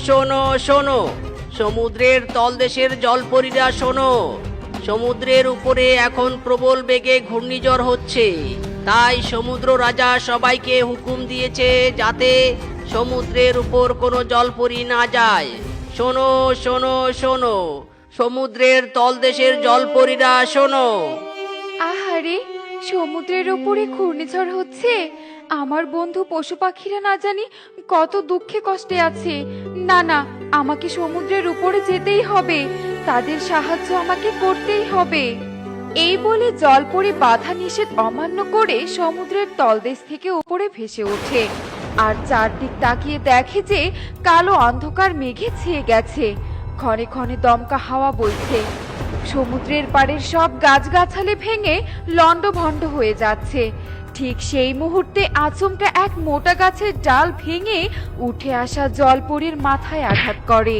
শোনো শোনো, সমুদ্রের তলদেশের জলপরীরা শোনো। সমুদ্রের উপরে এখন প্রবল বেগে ঘূর্ণিঝড় হচ্ছে, তাই সমুদ্র রাজা সবাইকে হুকুম দিয়েছে যাতে সমুদ্রের উপর কোনো জলপরী না যায়। শোনো শোনো শোনো, সমুদ্রের তলদেশের জলপরীরা শোনো। আহারে, সমুদ্রের উপরে ঘূর্ণিঝড় হচ্ছে। আমার বন্ধু পশু পাখিরা না জানি কত দুঃখে কষ্টে আছে। না না, আমাকে সমুদ্রের উপরে যেতেই হবে, তাদের সাহায্য আমাকে করতেই হবে। এই বলে জলপরি বাধা নিষেধ অমান্য করে সমুদ্রের তলদেশ থেকে উপরে ভেসে ওঠে আর চারদিক তাকিয়ে দেখে যে কালো অন্ধকার মেঘে ছেয়ে গেছে। ক্ষণে ক্ষণে দমকা হাওয়া বইছে। সমুদ্রের পাড়ের সব গাছগাছালি ভেঙে লণ্ডভণ্ড হয়ে যাচ্ছে। ঠিক সেই মুহূর্তে আচমকা এক মোটা গাছের ডাল ভেঙে উঠে আসা জলপরীর মাথায় আঘাত করে।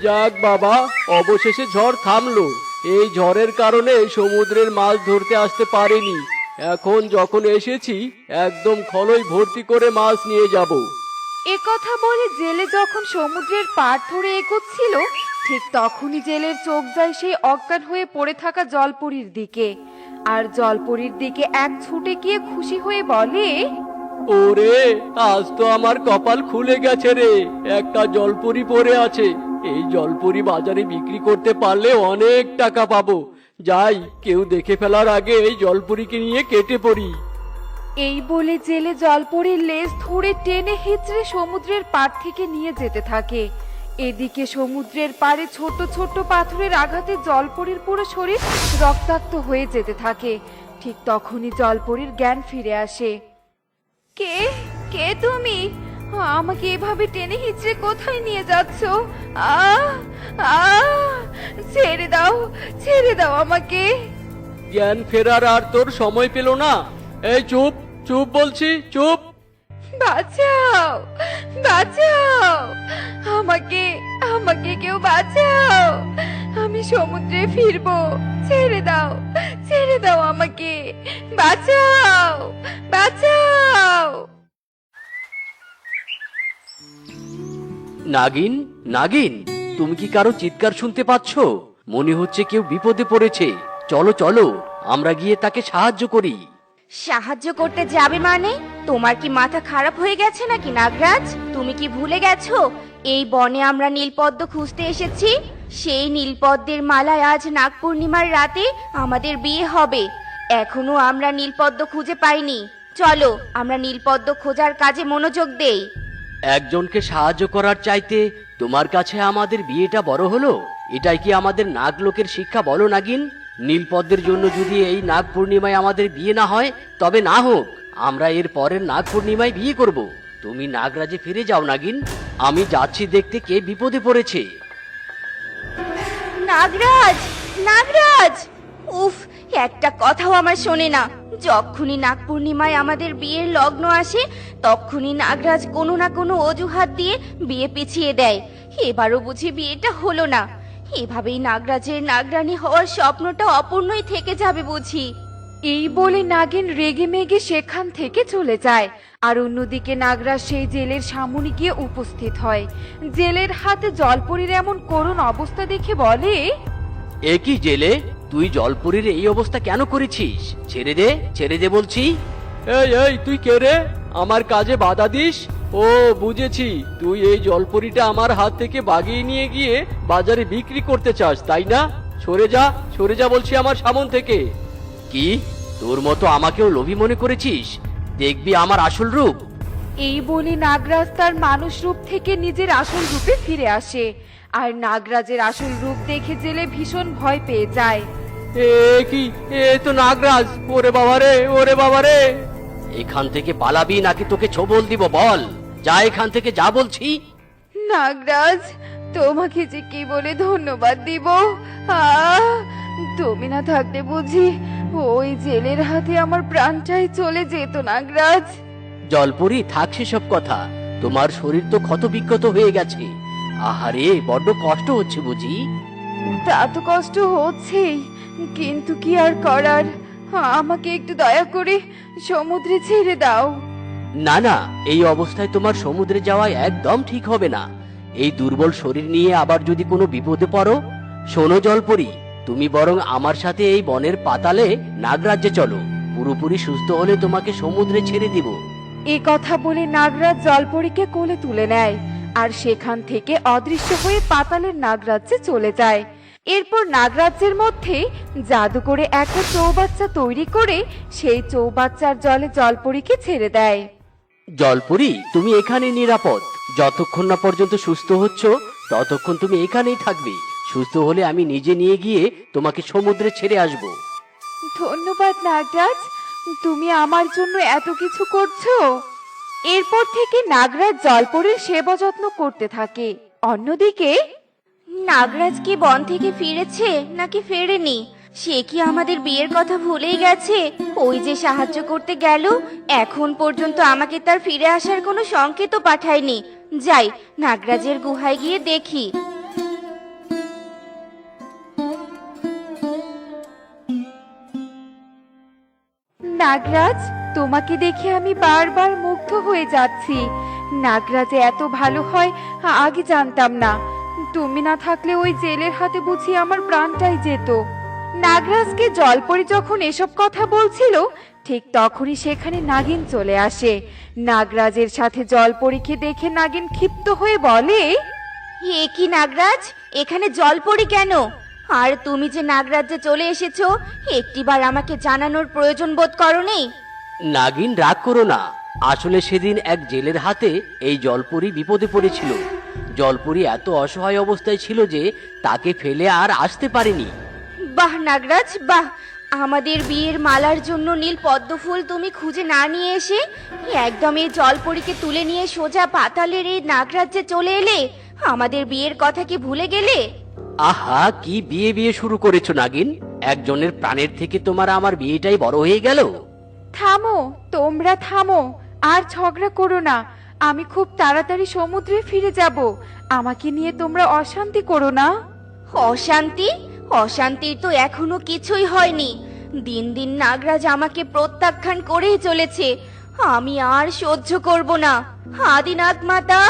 যাক বাবা, অবশেষে ঝড় থামলো। এই ঝড়ের কারণে সমুদ্রের মাছ ধরতে আসতে পারিনি। এখন যখন এসেছি একদম খলই ভর্তি করে মাছ নিয়ে যাব। এ কথা বলে জেলে যখন সমুদ্রের পাড় ধরে এগোচ্ছিল, ঠিক তখনই জেলের চোখ যায় সেই অজ্ঞান হয়ে পড়ে থাকা জলপরীর দিকে। আর জলপরীর দিকে এক ছুটে গিয়ে খুশি হয়ে বলে, ওরে, আজ তো আমার কপাল খুলে গেছে রে, একটা জলপরি পড়ে আছে। এই জলপরি বাজারে বিক্রি করতে পারলে অনেক টাকা পাবো। যাই, কেউ দেখে ফেলার আগে এই জলপরিকে নিয়ে কেটে পড়ি। এই বলে জেলে জলপরীর লেজ ধরে টেনে হিচড়ে সমুদ্রের পাড় থেকে নিয়ে যেতে থাকে। এদিকে সমুদ্রের পাড়ে ছোট ছোট পাথরের আঘাতে জলপরীর পুরো শরীর রক্তাক্ত হয়ে যেতে থাকে। ঠিক তখনই জলপরীর জ্ঞান ফিরে আসে। কে কে তুমি? আমাকে এভাবে টেনে হিচড়ে কোথায় নিয়ে যাচ্ছ? আহ আহ ছেড়ে দাও আমাকে। জ্ঞান ফেরার আর তোর সময় পেল না। এই চুপ চুপ বলছি, চুপ। বাঁচাও বাঁচাও, আমাকে আমাকে কেউ বাঁচাও। আমি সমুদ্রে ফিরবো, ছেড়ে দাও আমাকে। বাঁচাও বাঁচাও। নাগিন, নাগিন, তুমি কি কারো চিৎকার শুনতে পাচ্ছ? মনে হচ্ছে কেউ বিপদে পড়েছে। চলো চলো, আমরা গিয়ে তাকে সাহায্য করি। সাহায্য করতে যাবে মানে? তোমার কি মাথা খারাপ হয়ে গেছে নাকি নাগরাজ? তুমি কি ভুলে গেছো এই বনে আমরা নীলপদ্ম খুঁজতে এসেছি? সেই নীলপদ্মের মালায় আজ নাগ পূর্ণিমার রাতে আমাদের বিয়ে হবে। এখনো আমরা নীলপদ্ম খুঁজে পাইনি। চলো আমরা নীলপদ্ম খোঁজার কাজে মনোযোগ দেই। একজনকে সাহায্য করার চাইতে তোমার কাছে আমাদের বিয়েটা বড় হলো। এটাই কি আমাদের নাগলোকের শিক্ষা বলো নাগিন? নীলপদ্মের জন্য যদি এই নাগ পূর্ণিমায় আমাদের বিয়ে না হয় তবে না হোক, আমরা এর পরের নাগ পূর্ণিমায় বিয়ে করব। তুমি নাগরাজে ফিরে যাও নাগিন, আমি যাচ্ছি দেখতে কে বিপদে পড়েছে। নাগরাজ, নাগরাজ! উফ, একটা কথাও আমার শোনে না। যখনই নাগ পূর্ণিমায় আমাদের বিয়ের লগ্ন আসে তখনই নাগরাজ কোনো না কোনো অজুহাত দিয়ে বিয়ে পিছিয়ে দেয়। এবারও বুঝি বিয়েটা হলো না। এভাবেই নাগরাজের নাগরানী হওয়ার স্বপ্নটা অপূর্ণই থেকে যাবে বুঝি। এই বলে নাগিন রেগে মেগে সেখান থেকে চলে যায়। আর অন্যদিকে নাগরাজ সেই জেলের সামনে গিয়ে উপস্থিত হয়। জেলের হাতে জলপরীর এমন করুণ অবস্থা দেখে বলে, এ কি জেলে, তুই জলপুরীর এই অবস্থা কেন করেছিস? ছেড়ে দে বলছি। এই এই, তুই কে রে? আমার কাজে বাধা দিস? ও বুঝেছি, তুই এই জলপরিটা আমার হাত থেকে বাগিয়ে নিয়ে গিয়ে বাজারে বিক্রি করতে চাস, তাই না? সরে যা বলছি আমার সামন থেকে। কি, তোর মতো আমাকেও লোভী মনে করেছিস? দেখবি আমার আসল রূপ। এই বলে নাগরাজ তার মানুষ রূপ থেকে নিজের আসল রূপে ফিরে আসে। আর নাগরাজের আসল রূপ দেখে জেলে ভীষণ ভয় পেয়ে যায়। এ কি, এ তো নাগরাজ! ওরে বাবা রে! এখান থেকে পালাবি নাকি তোকে ছোবল দিব? বল, যা এখান থেকে, যা বলছি। নাগরাজ, তোমাকে যে কি বলে ধন্যবাদ দিব। তুমি না থাকতে বুঝি ওই জেলের হাতে আমার প্রাণটাই চলে যেত। নাগরাজ, জলপুরি, থাক সেসব কথা। তোমার শরীর তো ক্ষত বিক্ষত হয়ে গেছে। আহারে, বড্ড কষ্ট হচ্ছে বুঝি? তা তো কষ্ট হচ্ছেই, কিন্তু কি আর করার। আমাকে একটু দয়া করে সমুদ্রে ছেড়ে দাও। না না, এই অবস্থায় তোমার সমুদ্রে যাওয়া একদম ঠিক হবে না। এই দুর্বল শরীর নিয়ে আবার যদি কোনো বিপদে পড়ো। শোনো জলপরি, তুমি বরং আমার সাথে এই বনের পাতালে নাগরাজ্যে চলো। পুরোপুরি সুস্থ হলে তোমাকে সমুদ্রে ছেড়ে দিব। এ কথা বলে নাগরাজ জলপরীকে কোলে তুলে নেয় আর সেখান থেকে অদৃশ্য হয়ে পাতালের নাগরাজ্যে চলে যায়। এরপর নাগরাজ্যের মধ্যে জাদু করে একটা চৌবাচ্চা তৈরি করে সেই চৌবাচ্চার জলে জলপরীকে ছেড়ে দেয়। জলপরি, তুমি এখানে নিরাপদ। যতক্ষণ না পর্যন্ত সুস্থ হচ্ছ ততক্ষণ তুমি এখানেই থাকবে। সুস্থ হলে আমি নিজে নিয়ে গিয়ে তোমাকে সমুদ্রে ছেড়ে আসব। ধন্যবাদ নাগরাজ, তুমি আমার জন্য এত কিছু করছো। এরপর থেকে নাগরাজ জলপরীর সেবা যত্ন করতে থাকে। অন্যদিকে নাগরাজ কি বন থেকে ফিরেছে নাকি ফেরেনি? সে কি আমাদের বিয়ের কথা ভুলেই গেছে? ওই যে সাহায্য করতে গেল, এখন পর্যন্ত আমাকে তার ফিরে আসার কোনো সংকেতও পাঠায়নি। যাই, নাগরাজের গুহায় গিয়ে দেখি। নাগরাজ, তোমাকে দেখে আমি বারবার মুগ্ধ হয়ে যাচ্ছি। নাগরাজ এত ভালো হয় আগে জানতাম না। তুমি না থাকলে ওই জেলের হাতে বুঝি আমার প্রাণটাই যেত। নাগরাজকে জলপরি যখন এসব কথা বলছিল ঠিক তখনই সেখানে নাগিন চলে আসে। নাগরাজের সাথে জলপরীকে দেখে নাগিন ক্ষিপ্ত হয়ে বলে, এ কি নাগরাজ, এখানে জলপরি কেন? আর তুমি যে নাগরাজ্যে চলে এসেছো, একটিবার আমাকে জানানোর প্রয়োজন বোধ করোনি? নাগিন, রাগ করো না। আসলে সেদিন এক জেলের হাতে এই জলপরি বিপদে পড়েছিল। জলপরি এত অসহায় অবস্থায় ছিল যে তাকে ফেলে আর আসতে পারেনি। বাহ নাগরাজ, বাহ! আমাদের বিয়ের মালার জন্য নীল পদ্ম ফুল তুমি খুঁজে না নিয়ে এসে একদম এই জলপরীকে তুলে নিয়ে সোজা পাতালের এই নাগরাজ্যে চলে এলে। আমাদের বিয়ের কথা কি ভুলে গেলে? আহা, কি বিয়ে বিয়ে শুরু করেছো নাগিন! একজনের প্রাণের থেকে তোমার আমার বিয়েটাই বড় হয়ে গেল। থামো, তোমরা থামো, আর ঝগড়া করো না। আমি খুব তাড়াতাড়ি সমুদ্রে ফিরে যাব। আমাকে নিয়ে তোমরা অশান্তি করো না। অশান্তি? অশান্তির তো এখনো কিছুই হয়নি। দিন দিন নাগরাজ আমাকে প্রত্যাখ্যান করেই চলেছে। আমি আর সহ্য করব না। আদিনাগ মাতা,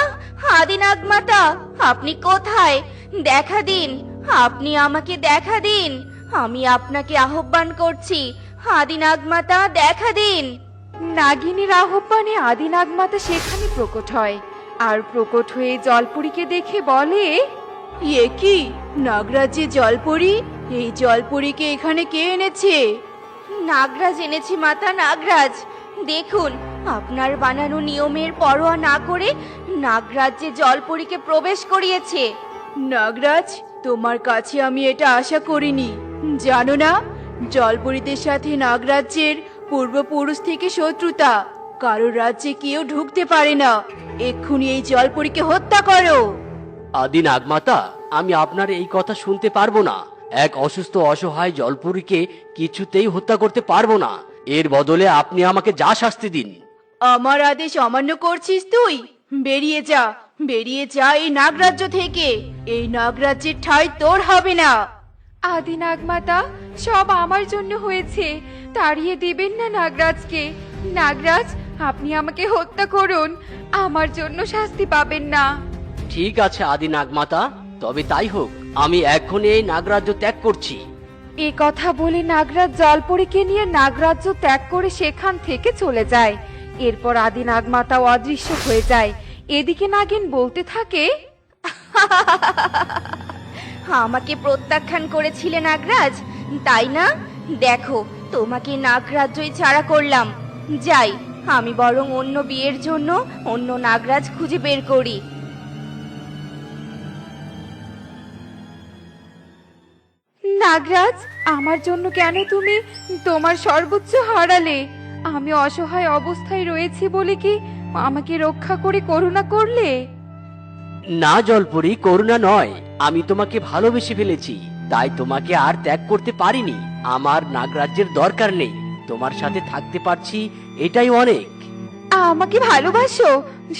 আদিনাগ মাতা, আপনি কোথায়? দেখা দিন, আপনি আমাকে দেখা দিন। আমি আপনাকে আহ্বান করছি। আদিনাগ মাতা, দেখা দিন। নাগিনীর আহ্বানে আদি নাগমাতা সেখানে প্রকট হয় আর প্রকট হয়ে জলপরীকে দেখে বলে, এ কি নাগরাজ্যে জলপরি? এই জলপরিকে এখানে কে এনেছে? নাগরাজ এনেছি মাতা, নাগরাজ। দেখুন, আপনার বানানো নিয়মের পরোয়া না করে নাগরাজ্যে জলপরীকে প্রবেশ করিয়েছে। নাগরাজ, তোমার কাছে আমি এটা আশা করিনি। জানো না, জলপরীদের সাথে নাগরাজ্যের পূর্বপুরুষ থেকে শত্রুতা। কারোর রাজ্যে কেউ ঢুকতে পারে না। এক্ষুনি এই জলপরীকে হত্যা করো। আদি নাগমাতা, আমি আপনার এই কথা শুনতে পারবো না। এক অসুস্থ অসহায় জলপরীকে কিছুতেই হত্যা করতে পারবো না। এর বদলে আপনি আমাকে যা শাস্তি দিন। আমার আদেশ অমান্য করছিস তুই? বেরিয়ে যা, বেরিয়ে যা এই নাগরাজ্য থেকে। এই নাগরাজ্যের ঠাঁই তোর হবে না। আদি নাগমাতা, সব আমার জন্য হয়েছে। তাড়িয়ে দিবেন না নাগরাজকে। নাগরাজ, আপনি আমাকে হত্যা করুন, আমার জন্য শাস্তি পাবেন না। ঠিক আছে আদি নাগমাতা, তবে তাই হোক। আমি এক্ষুনি এই নাগরাজ্য ত্যাগ করছি। এ কথা বলে নাগরাজ জলপরীকে নিয়ে নাগরাজ্য ত্যাগ করে সেখান থেকে চলে যায়। এরপর আদি নাগমাতাও অদৃশ্য হয়ে যায়। এদিকে নাগিন বলতে থাকে, আমাকে প্রত্যাখ্যান করেছিলে নাগরাজ, তাই না? দেখো, তোমাকে নাগরাজ্যই ছাড়া করলাম। যাই, আমি বরং অন্য বিয়ের জন্য অন্য নাগরাজ খুঁজে বের করি। নাগরাজ, আমার জন্য কেন তুমি তোমার সর্বোচ্চ হারালে? আমি অসহায় অবস্থায় রয়েছি বলে কি আমাকে রক্ষা করে করুণা করলে? না জলপরি, করুণা নয়। আমি তোমাকে ভালোবেসে ফেলেছি, তাই তোমাকে আর ত্যাগ করতে পারিনি। আমার নাগরাজ্যের দরকার নেই। তোমার সাথে থাকতে পারছি, এটাই অনেক। আমাকে ভালোবাসো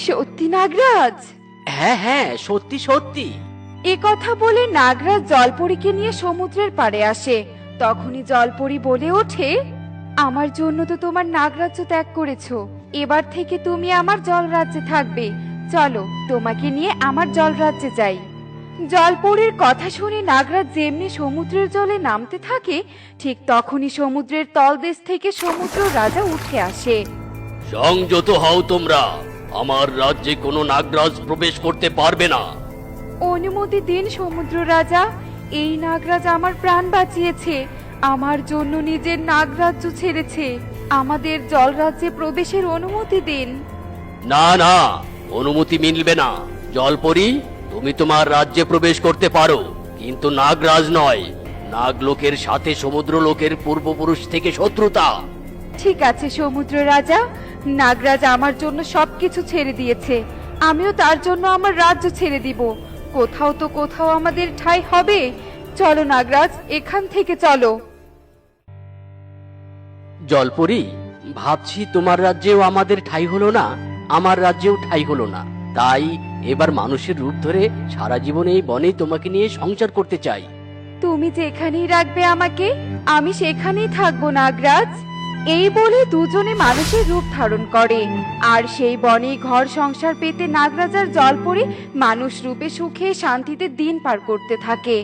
সত্যি নাগরাজ? হ্যাঁ হ্যাঁ, সত্যি সত্যি। এ কথা বলে নাগরাজ জলপরীকে নিয়ে সমুদ্রের পাড়ে আসে। তখনই জলপরী বলে ওঠে, আমার জন্য তো তোমার নাগরাজ্য ত্যাগ করেছো, এবার থেকে তুমি আমার জলরাজ্যে থাকবে। চলো তোমাকে নিয়ে আমার জলরাজ্যে যাই। জলপরীর কথা শুনে নাগরাজ যেমনি সমুদ্রের জলে নামতে থাকে, ঠিক তখনই সমুদ্রের তলদেশ থেকে সমুদ্র রাজা উঠে আসে। সংযত হও তোমরা, আমার রাজ্যে কোনো নাগরাজ প্রবেশ করতে পারবে না। অনুমতি দিন সমুদ্র রাজা, এই নাগরাজ আমার প্রাণ বাঁচিয়েছে, আমার জন্য নিজের নাগরাজ্য ছেড়েছে, আমাদের জলরাজ্যে প্রবেশের অনুমতি দিন। না না, অনুমতি মিলবে না। জলপরি, তুমি তোমার রাজ্যে প্রবেশ করতে পারো, কিন্তু নাগরাজ নয়। নাগলোকের সাথে সমুদ্র লোকের পূর্বপুরুষ থেকে শত্রুতা। ঠিক আছে সমুদ্র রাজা, নাগরাজ আমার জন্য সবকিছু ছেড়ে দিয়েছে, আমিও তার জন্য আমার রাজ্য ছেড়ে দিব। কোথাও তো কোথাও আমাদের ঠাঁই হবে। চলো নাগরাজ, এখান থেকে চলো। জলপরি, ভাবছি তোমার রাজ্যেও আমাদের ঠাঁই হলো না, আমার রাজ্যেও ঠাঁই হলো না। তাই এবার মানুষের রূপ ধরে সারা জীবন এই বনেই তোমাকে নিয়ে সংসার করতে চাই। তুমি যেখানেই রাখবে আমাকে, আমি সেখানেই থাকবো নাগরাজ। এই বলে দুজনে মানুষের রূপ ধারণ করে, আর সেই বনে ঘর সংসার পেতে নাগরাজ আর জলপরি মানুষ রূপে সুখে শান্তিতে দিন পার করতে থাকে।